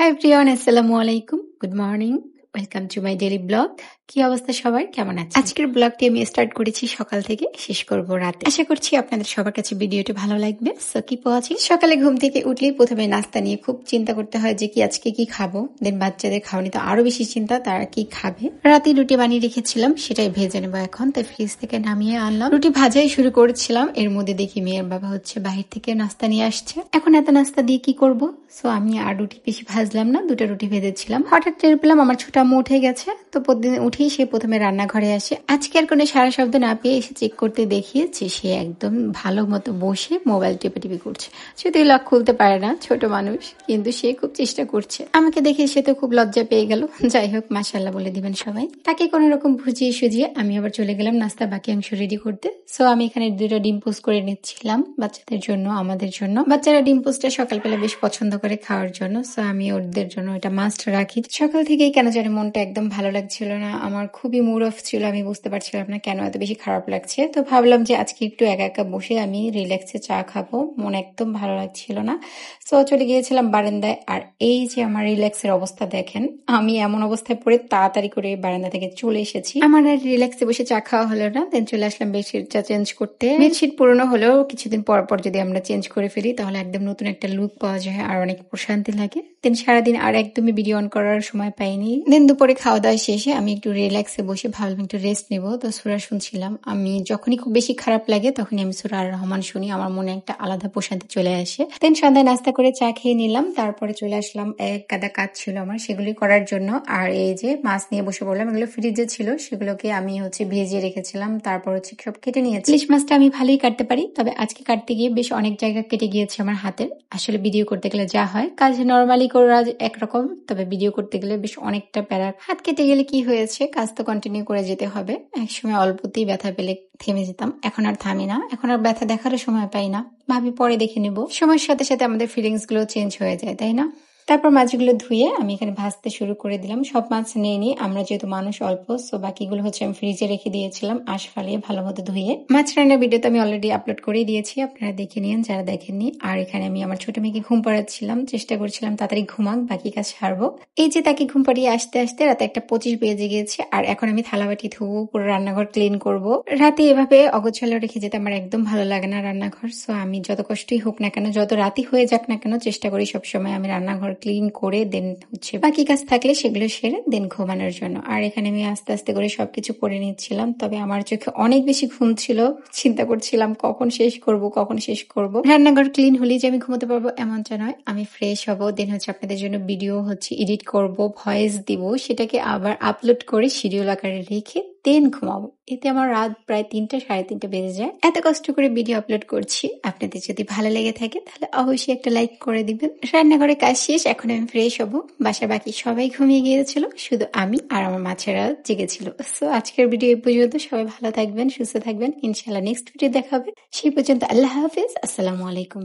Hi everyone, আসসালামু আলাইকুম। Good morning. Welcome to my daily blog. কি অবস্থা সবার, কেমন আছে? আজকের ব্লগটি আমি স্টার্ট করেছি সকাল থেকে, শেষ করব রাতে। আশা করছি আপনাদের সবার কাছে ভিডিওটি ভালো লাগবে। So keep watching. সকালে ঘুম থেকে উঠলেই প্রথমে নাস্তা নিয়ে খুব চিন্তা করতে হয় যে কি আজকে কি খাবো। দেন বাচ্চাদের খাওয়া নিয়ে তো আরো বেশি চিন্তা, তারা কি খাবে। রাতে রুটি বানিয়ে রেখেছিলাম, সেটাই ভেজে নেবো এখন। তাই ফ্রিজ থেকে নামিয়ে আনলাম। রুটি ভাজাই শুরু করেছিলাম, এর মধ্যে দেখি মেয়ের বাবা হচ্ছে বাহির থেকে নাস্তা নিয়ে আসছে। এখন এত নাস্তা দিয়ে কি করব? সো আমি আর রুটি বেশি ভাজলাম না, দুটো রুটি ভেজেছিলাম। হঠাৎ টের পেলাম আমার ছোট আম্মু উঠে গেছে। তো প্রতিদিন উঠেই সে প্রথমে রান্নাঘরে আসে। আজকে আর কোনো সারা শব্দ না পেয়ে এসে চেক করতে দেখিয়েছে সে একদম ভালো মতো বসে মোবাইল টিপে করছে। যদিও লক খুলতে পারে না, ছোট মানুষ, কিন্তু সে খুব চেষ্টা করছে। আমাকে দেখে সে তো খুব লজ্জা পেয়ে গেল। যাই হোক, মাশাআল্লাহ বলে দিবেন সবাই। তাকে কোনো রকম ভুজিয়ে সুজিয়ে আমি আবার চলে গেলাম নাস্তার বাকি অংশ রেডি করতে। সো আমি এখানে দুটো ডিম পোস্ট করে নিচ্ছিলাম বাচ্চাদের জন্য, আমাদের জন্য। বাচ্চারা ডিম পোস্টটা সকালবেলা বেশ পছন্দ করে খাওয়ার জন্য। সো আমি ওদের জন্য এটা মাস্ট রাখি। সকাল থেকেই কেন জানি মনটা একদম ভালো লাগছিল না, আমার খুবই মুড অফ ছিল। আমি বুঝতে পারছিলাম না কেন এত বেশি খারাপ লাগছে। তো ভাবলাম যে আজকে একটু একা একা বসে আমি রিল্যাক্সে চা খাবো, মন একদম ভালো লাগছিল না। সো চলে গিয়েছিলাম বারান্দায়। আর এই যে আমার রিল্যাক্সের অবস্থা দেখেন, আমি এমন অবস্থায় পড়ে তাড়াতাড়ি করে বারান্দা থেকে চলে এসেছি। আমার আর রিল্যাক্সে বসে চা খাওয়া হলো না। দেন চলে আসলাম বেডশিটটা চেঞ্জ করতে। বেডশিট পুরনো হলেও কিছুদিন পর পর যদি আমরা চেঞ্জ করে ফেলি তাহলে একদম নতুন একটা লুক পাওয়া যায় আর অনেক প্রশান্তি লাগে। দেন সারাদিন আর একদমই ভিডিও অন করার সময় পাইনি। দেন দুপুরে খাওয়া দাওয়া শেষে আমি একটু রিল্যাক্সে বসে ভাবলাম একটু রেস্ট নেবো। তো সূরা শুনছিলাম। আমি যখনই খুব বেশি খারাপ লাগে তখনই আমি সূরা আর রহমান শুনি, আমার মনে একটা আলাদা প্রশান্তি চলে আসে। দেন সন্ধ্যায় নাস্তা করে চা খেয়ে নিলাম, তারপরে চলে আসলাম, এক গাদা কাজ ছিল আমার সেগুলি করার জন্য। আর এই যে মাছ নিয়ে বসে পড়লাম, এগুলো ফ্রিজে ছিল, সেগুলোকে আমি ভিজিয়ে রেখেছিলাম। তারপর সব কেটে নিয়েছি। ইলিশ মাছটা আমি ভালোই কাটতে পারি, তবে আজকে কাটতে গিয়ে বেশ অনেক জায়গা কেটে গিয়েছে আমার হাতের। আসলে ভিডিও করতে গেলে যা হয়, কাজ নর্মালি করা একরকম, তবে ভিডিও করতে গেলে বেশ অনেকটা প্যারা। হাত কেটে গেলে কি হয়েছে, কাজ তো কন্টিনিউ করে যেতে হবে। একসময় অল্পতেই ব্যথা পেলে থেমে যেতাম, এখন আর থামি না। এখন আর ব্যথা দেখারও সময় পাই না, ভাবি পরে দেখে নেব। সময়ের সাথে সাথে আমাদের ফিলিংস গুলো চেঞ্জ হয়ে যায়, তাই না? তারপর মাছগুলো ধুয়ে আমি এখানে ভাজতে শুরু করে দিলাম। সব মাছ নিয়ে নিই, আমরা যেহেতু মানুষ অল্প, সো বাকিগুলো আমি ফ্রিজে রেখে দিয়েছিলাম আঁশ ফালিয়ে ভালো মতো ধুয়ে। মাছ রান্নার ভিডিও তো আমি অলরেডি আপলোড করে দিয়েছি, আপনারা দেখে নিন যারা দেখেননি। আর এখানে আমি আমার ছোট মেয়েকে ঘুম পাড়াচ্ছিলাম, চেষ্টা করছিলাম তাড়াতাড়ি ঘুমাক, বাকি কাজ সারবো। এই যে তাকে ঘুম পাড়িয়ে আসতে আসতে রাতে 1:25 বেজে গিয়েছে। আর এখন আমি থালাবাটি ধুবো, পুরো রান্নাঘর ক্লিন করব। রাতে এভাবে অগোছালো রেখে যেতে আমার একদম ভালো লাগে না রান্নাঘর। সো আমি যত কষ্টই হোক না কেন, যত রাতি হয়ে যাক না কেন, চেষ্টা করি সবসময় আমি রান্নাঘর ক্লিন করে দেন বাকি কাজ থাকলে সেগুলো সেরে দেন ঘুমানোর জন্য। আর এখানে আমি আস্তে আস্তে করে সবকিছু করে নিচ্ছিলাম, তবে আমার চোখে অনেক বেশি ঘুম ছিল। চিন্তা করছিলাম কখন শেষ করব। রান্নাঘর ক্লিন হলেই যে আমি ঘুমোতে পারবো এমনটা নয়, আমি ফ্রেশ হব, দেন আপনাদের জন্য ভিডিও এডিট করব, ভয়েস দিব, সেটাকে আবার আপলোড করে শিডিউল আকারে রেখে দেন ঘুমাবো। এতে আমার রাত প্রায় 3টা 3:30 বেজে যায়। এত কষ্ট করে ভিডিও আপলোড করছি, আপনাদের যদি ভালো লেগে থাকে তাহলে অবশ্যই একটা লাইক করে দিবেন। রান্নাঘরে কাজ শেষ, এখন আমি ফ্রেশ হব। বাসার বাকি সবাই ঘুমিয়ে গিয়েছিল, শুধু আমি আর আমার মাছেরা জেগেছিল। সো আজকের ভিডিও এই পর্যন্ত। সবাই ভালো থাকবেন, সুস্থ থাকবেন। ইনশাআল্লাহ নেক্সট ভিডিও দেখা হবে। সেই পর্যন্ত আল্লাহ হাফিজ, আসসালামু আলাইকুম।